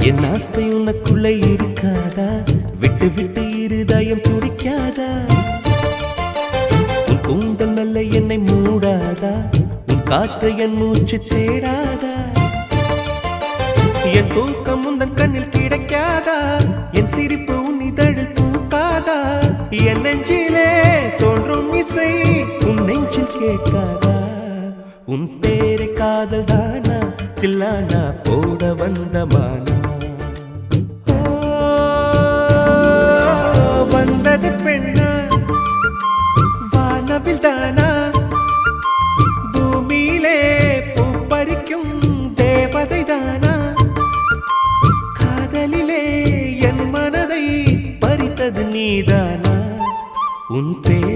என் ஆசை உனக்குள்ளே இருக்காதா? விட்டு விட்டு இருதயம் துடிக்காதா? உன் கூந்தல் நல்ல என்னை மூடாதா? உன் காற்று என் மூச்சு தேடாதா? என் தூக்கம் உந்தன் கண்ணில் கிடைக்காதா? என் சிரிப்பு உன் இதழில் பூக்காதா? என் நெஞ்சிலே தோன்றும் இசை உன் நெஞ்சில் கேட்காதா? உன் பேரை காதல் தானா தில்லானா போட வந்த மானா? வந்தது பெண்ணா வானவில் தானா? பூமியிலே பூ பறிக்கும் தேவதை தானா? காதலிலே என் மனதை பறித்தது நீதானா? உன் பேர்